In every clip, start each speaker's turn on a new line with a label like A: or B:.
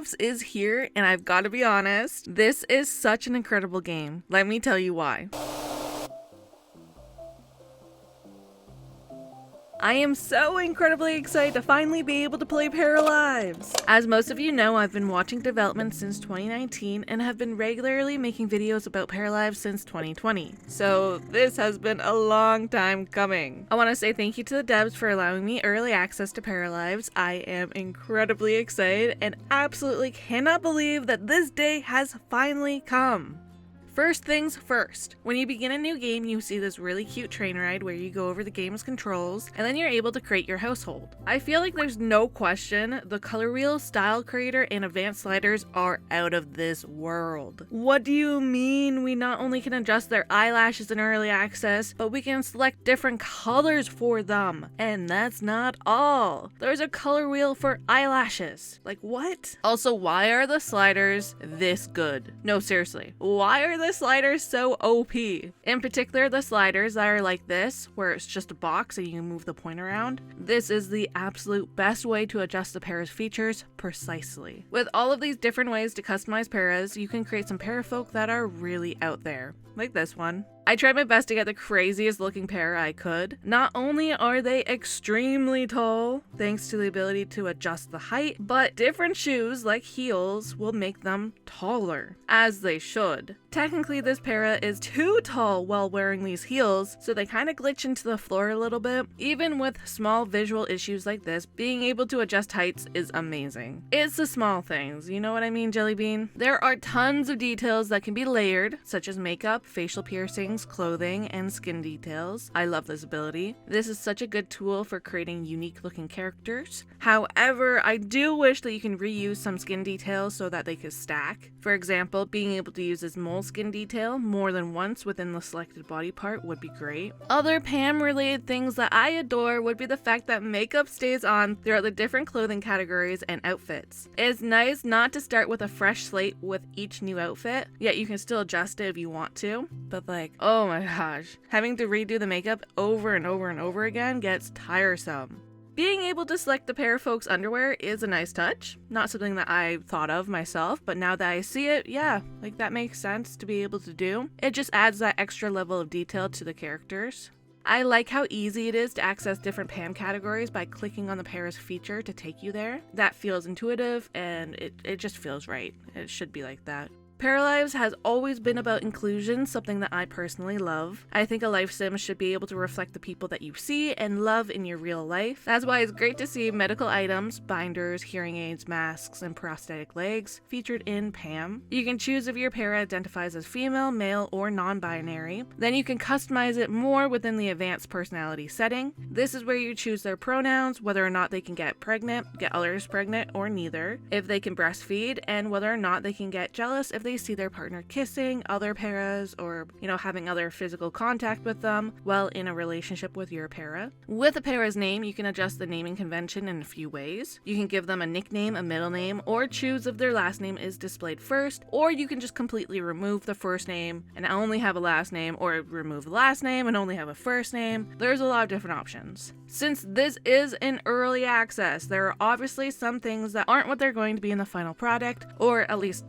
A: Paralives is here, and I've got to be honest, this is such an incredible game. Let me tell you why. I am so incredibly excited to finally be able to play Paralives! As most of you know, I've been watching development since 2019 and have been regularly making videos about Paralives since 2020. So this has been a long time coming. I want to say thank you to the devs for allowing me early access to Paralives. I am incredibly excited and absolutely cannot believe that this day has finally come. First things first, when you begin a new game, you see this really cute train ride where you go over the game's controls, and then you're able to create your household. I feel like there's no question the color wheel, style creator, and advanced sliders are out of this world. What do you mean we not only can adjust their eyelashes in early access, but we can select different colors for them? And that's not all. There's a color wheel for eyelashes. Like what? Also, why are the sliders this good? No, seriously, why are the sliders so OP? In particular, the sliders that are like this, where it's just a box and you can move the point around. This is the absolute best way to adjust the para's features precisely. With all of these different ways to customize paras, you can create some parafolk that are really out there, like this one. I tried my best to get the craziest looking para I could. Not only are they extremely tall, thanks to the ability to adjust the height, but different shoes like heels will make them taller, as they should. Technically, this para is too tall while wearing these heels, so they kind of glitch into the floor a little bit. Even with small visual issues like this, being able to adjust heights is amazing. It's the small things, you know what I mean, Jellybean? There are tons of details that can be layered, such as makeup, facial piercings, clothing, and skin details. I love this ability. This is such a good tool for creating unique looking characters. However, I do wish that you can reuse some skin details so that they could stack. For example, being able to use this mole skin detail more than once within the selected body part would be great. Other Pam related things that I adore would be the fact that makeup stays on throughout the different clothing categories and outfits. It's nice not to start with a fresh slate with each new outfit, yet you can still adjust it if you want to, but like, oh my gosh, having to redo the makeup over and over and over again gets tiresome. Being able to select the parafolk's underwear is a nice touch. Not something that I thought of myself, but now that I see it, yeah, like that makes sense to be able to do. It just adds that extra level of detail to the characters. I like how easy it is to access different PAM categories by clicking on the para's feature to take you there. That feels intuitive and it just feels right. It should be like that. Paralives has always been about inclusion, something that I personally love. I think a life sim should be able to reflect the people that you see and love in your real life. That's why it's great to see medical items, binders, hearing aids, masks, and prosthetic legs featured in PAM. You can choose if your para identifies as female, male, or non-binary. Then you can customize it more within the advanced personality setting. This is where you choose their pronouns, whether or not they can get pregnant, get others pregnant, or neither, if they can breastfeed, and whether or not they can get jealous if they see their partner kissing other paras or, having other physical contact with them while in a relationship with your para. With a para's name, you can adjust the naming convention in a few ways. You can give them a nickname, a middle name, or choose if their last name is displayed first, or you can just completely remove the first name and only have a last name, or remove the last name and only have a first name. There's a lot of different options. Since this is in early access, there are obviously some things that aren't what they're going to be in the final product, or at least,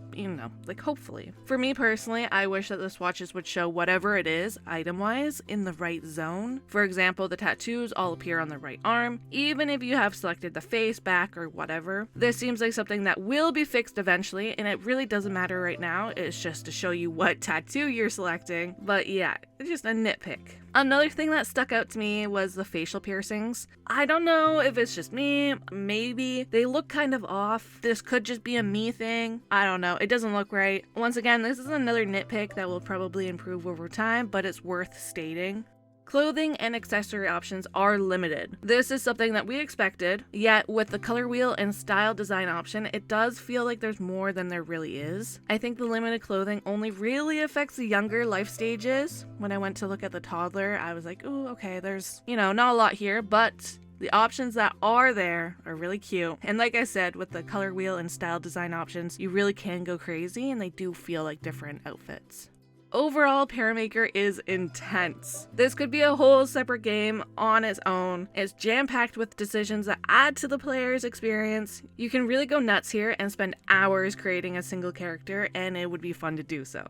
A: hopefully. For me personally, I wish that the swatches would show whatever it is, item-wise, in the right zone. For example, the tattoos all appear on the right arm, even if you have selected the face, back, or whatever. This seems like something that will be fixed eventually, and it really doesn't matter right now. It's just to show you what tattoo you're selecting. But yeah, it's just a nitpick. Another thing that stuck out to me was the facial piercings. I don't know if it's just me, maybe. They look kind of off. This could just be a me thing. I don't know. It doesn't look right. Once again, this is another nitpick that will probably improve over time, but it's worth stating. Clothing and accessory options are limited. This is something that we expected, yet with the color wheel and style design option, it does feel like there's more than there really is. I think the limited clothing only really affects the younger life stages. When I went to look at the toddler, I was like, ooh, okay, there's, not a lot here, but the options that are there are really cute. And like I said, with the color wheel and style design options, you really can go crazy and they do feel like different outfits. Overall, Paramaker is intense. This could be a whole separate game on its own. It's jam-packed with decisions that add to the player's experience. You can really go nuts here and spend hours creating a single character, and it would be fun to do so.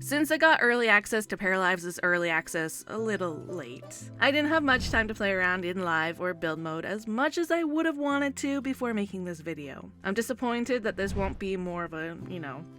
A: Since I got early access to Paralives' early access a little late, I didn't have much time to play around in live or build mode as much as I would have wanted to before making this video. I'm disappointed that this won't be more of a,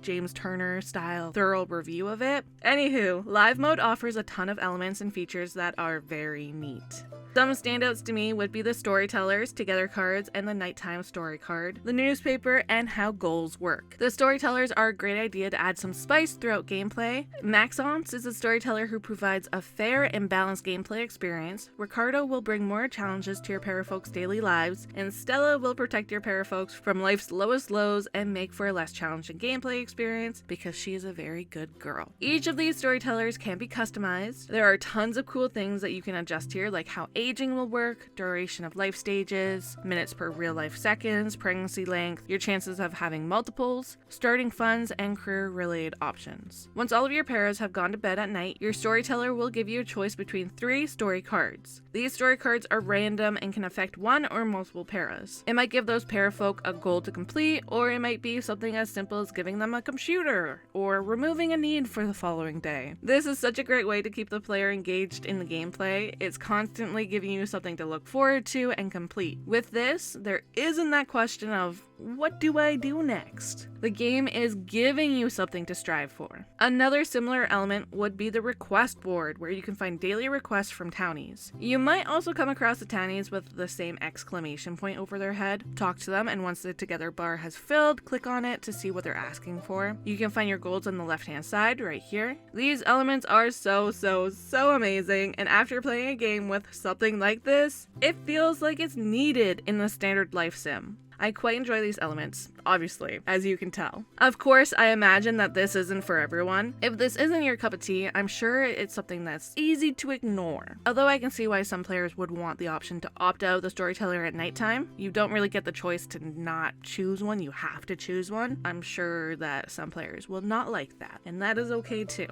A: James Turner style thorough review of it. Anywho, live mode offers a ton of elements and features that are very neat. Some standouts to me would be the storytellers, together cards, and the nighttime story card, the newspaper, and how goals work. The storytellers are a great idea to add some spice throughout gameplay. Maxence is a storyteller who provides a fair and balanced gameplay experience. Ricardo will bring more challenges to your parafolk's daily lives, and Stella will protect your parafolks from life's lowest lows and make for a less challenging gameplay experience because she is a very good girl. Each of these storytellers can be customized. There are tons of cool things that you can adjust here, like how aging will work, duration of life stages, minutes per real life seconds, pregnancy length, your chances of having multiples, starting funds, and career related options. Once all of your paras have gone to bed at night, your storyteller will give you a choice between 3 story cards. These story cards are random and can affect one or multiple paras. It might give those parafolk a goal to complete, or it might be something as simple as giving them a computer, or removing a need for the following day. This is such a great way to keep the player engaged in the gameplay. It's constantly giving you something to look forward to and complete. With this, there isn't that question of, what do I do next? The game is giving you something to strive for. Another similar element would be the request board, where you can find daily requests from townies. You might also come across the townies with the same exclamation point over their head. Talk to them, and once the together bar has filled, click on it to see what they're asking for. You can find your goals on the left hand side right here. These elements are so amazing, and after playing a game with something like this, it feels like it's needed in the standard life sim. I quite enjoy these elements, obviously, as you can tell. Of course, I imagine that this isn't for everyone. If this isn't your cup of tea, I'm sure it's something that's easy to ignore. Although I can see why some players would want the option to opt out of the storyteller at nighttime. You don't really get the choice to not choose one, you have to choose one. I'm sure that some players will not like that, and that is okay too.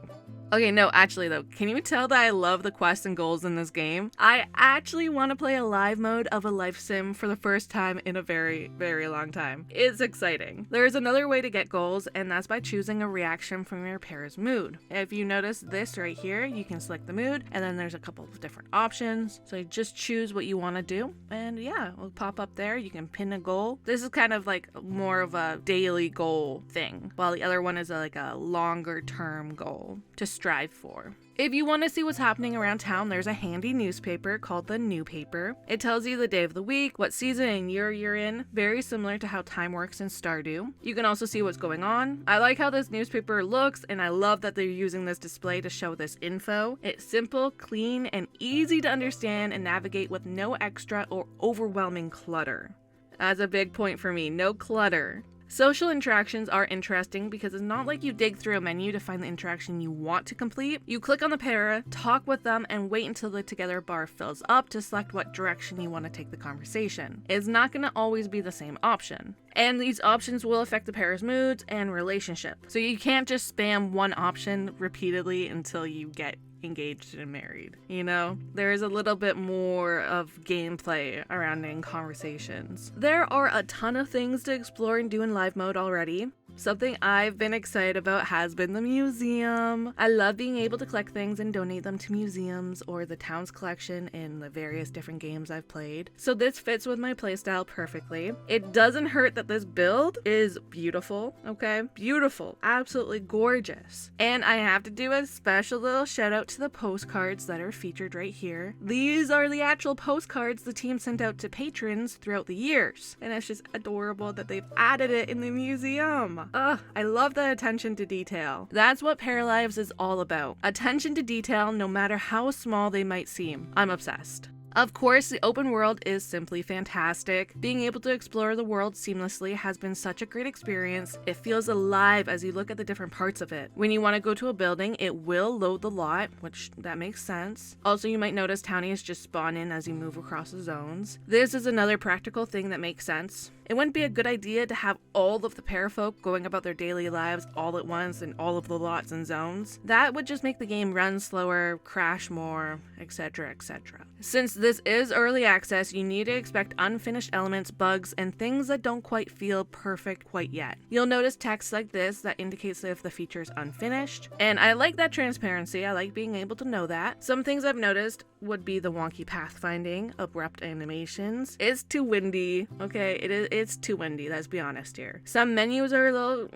A: Okay, no, actually though, can you tell that I love the quests and goals in this game? I actually want to play a live mode of a life sim for the first time in a very long time. It's exciting. There's another way to get goals, and that's by choosing a reaction from your para's mood. If you notice this right here, you can select the mood, and then there's a couple of different options. So you just choose what you want to do, and yeah, it'll pop up there. You can pin a goal. This is kind of like more of a daily goal thing, while the other one is like a longer term goal to strive for. If you want to see what's happening around town, there's a handy newspaper called the New Paper. It tells you the day of the week, what season and year you're in, very similar to how time works in Stardew. You can also see what's going on. I like how this newspaper looks, and I love that they're using this display to show this info. It's simple, clean, and easy to understand and navigate with no extra or overwhelming clutter. That's a big point for me, no clutter. Social interactions are interesting because it's not like you dig through a menu to find the interaction you want to complete. You click on the para, talk with them, and wait until the together bar fills up to select what direction you want to take the conversation. It's not going to always be the same option. And these options will affect the para's moods and relationship. So you can't just spam one option repeatedly until you get engaged and married. There is a little bit more of gameplay around in conversations. There are a ton of things to explore and do in live mode already. Something I've been excited about has been the museum. I love being able to collect things and donate them to museums or the town's collection in the various different games I've played. So this fits with my playstyle perfectly. It doesn't hurt that this build is beautiful, okay? Beautiful, absolutely gorgeous. And I have to do a special little shout out to the postcards that are featured right here. These are the actual postcards the team sent out to patrons throughout the years. And it's just adorable that they've added it in the museum. I love the attention to detail. That's what Paralives is all about. Attention to detail, no matter how small they might seem. I'm obsessed. Of course, the open world is simply fantastic. Being able to explore the world seamlessly has been such a great experience. It feels alive as you look at the different parts of it. When you want to go to a building, it will load the lot, which that makes sense. Also, you might notice townies just spawn in as you move across the zones. This is another practical thing that makes sense. it wouldn't be a good idea to have all of the parafolk going about their daily lives all at once in all of the lots and zones. That would just make the game run slower, crash more, etc, etc. Since this is early access, you need to expect unfinished elements, bugs, and things that don't quite feel perfect quite yet. You'll notice text like this that indicates if the feature is unfinished, and I like that transparency. I like being able to know that. Some things I've noticed would be the wonky pathfinding, abrupt animations. It's too windy, okay? It's too windy, let's be honest here. Some menus are a little,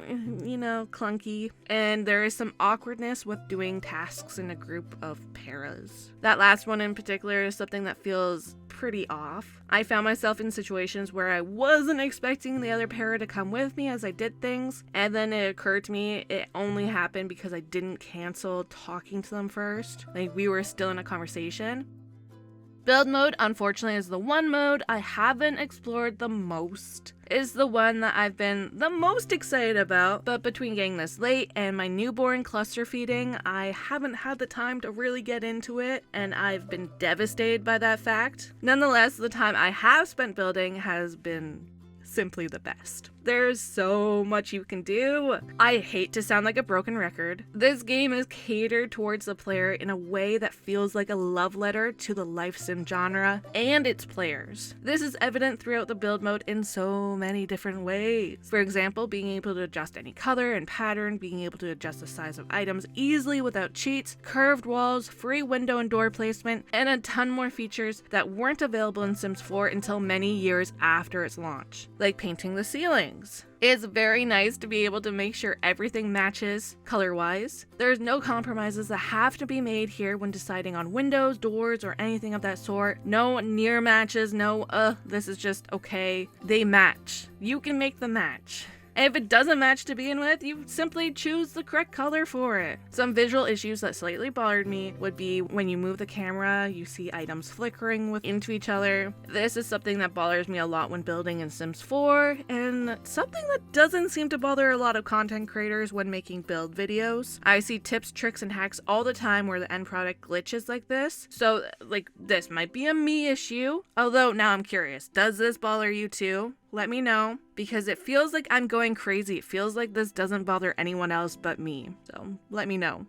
A: clunky, and there is some awkwardness with doing tasks in a group of paras. That last one in particular is something that feels pretty off. I found myself in situations where I wasn't expecting the other para to come with me as I did things, and then it occurred to me it only happened because I didn't cancel talking to them first. Like, we were still in a conversation. Build mode, unfortunately, is the one mode I haven't explored the most. Is the one that I've been the most excited about, but between getting this late and my newborn cluster feeding, I haven't had the time to really get into it, and I've been devastated by that fact. Nonetheless, the time I have spent building has been simply the best. There's so much you can do. I hate to sound like a broken record. This game is catered towards the player in a way that feels like a love letter to the life sim genre and its players. This is evident throughout the build mode in so many different ways. For example, being able to adjust any color and pattern, being able to adjust the size of items easily without cheats, curved walls, free window and door placement, and a ton more features that weren't available in Sims 4 until many years after its launch, like painting the ceiling. It's very nice to be able to make sure everything matches color-wise. There's no compromises that have to be made here when deciding on windows, doors, or anything of that sort. No near matches, no, this is just okay. They match. You can make them match. And if it doesn't match to begin with, you simply choose the correct color for it. Some visual issues that slightly bothered me would be when you move the camera, you see items flickering into each other. This is something that bothers me a lot when building in Sims 4, and something that doesn't seem to bother a lot of content creators when making build videos. I see tips, tricks, and hacks all the time where the end product glitches like this. So, this might be a me issue. Although, now I'm curious, does this bother you too? Let me know, because it feels like I'm going crazy. It feels like this doesn't bother anyone else but me. So let me know.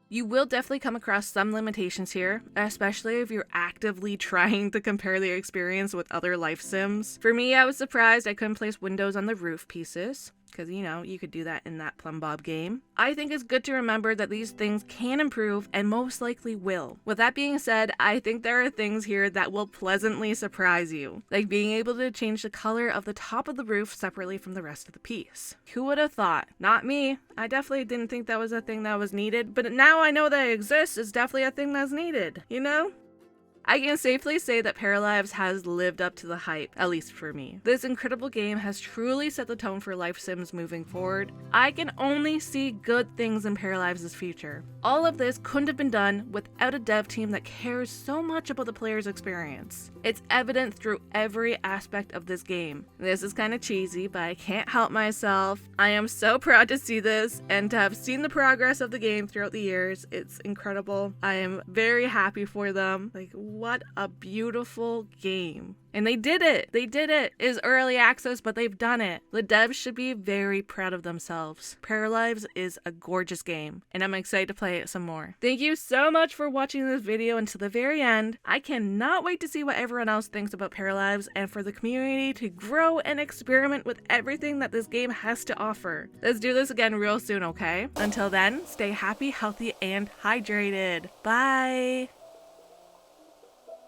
A: You will definitely come across some limitations here, especially if you're actively trying to compare the experience with other life sims. For me, I was surprised I couldn't place windows on the roof pieces, because, you could do that in that Plum Bob game. I think it's good to remember that these things can improve and most likely will. With that being said, I think there are things here that will pleasantly surprise you, like being able to change the color of the top of the roof separately from the rest of the piece. Who would have thought? Not me. I definitely didn't think that was a thing that was needed, but now I know that it exists. It's definitely a thing that's needed, I can safely say that Paralives has lived up to the hype, at least for me. This incredible game has truly set the tone for life sims moving forward. I can only see good things in Paralives' future. All of this couldn't have been done without a dev team that cares so much about the player's experience. It's evident through every aspect of this game. This is kind of cheesy, but I can't help myself. I am so proud to see this and to have seen the progress of the game throughout the years. It's incredible. I am very happy for them. What a beautiful game. And they did it. They did it. It is early access, but they've done it. The devs should be very proud of themselves. Paralives is a gorgeous game, and I'm excited to play it some more. Thank you so much for watching this video until the very end. I cannot wait to see what everyone else thinks about Paralives and for the community to grow and experiment with everything that this game has to offer. Let's do this again real soon, okay? Until then, stay happy, healthy, and hydrated. Bye!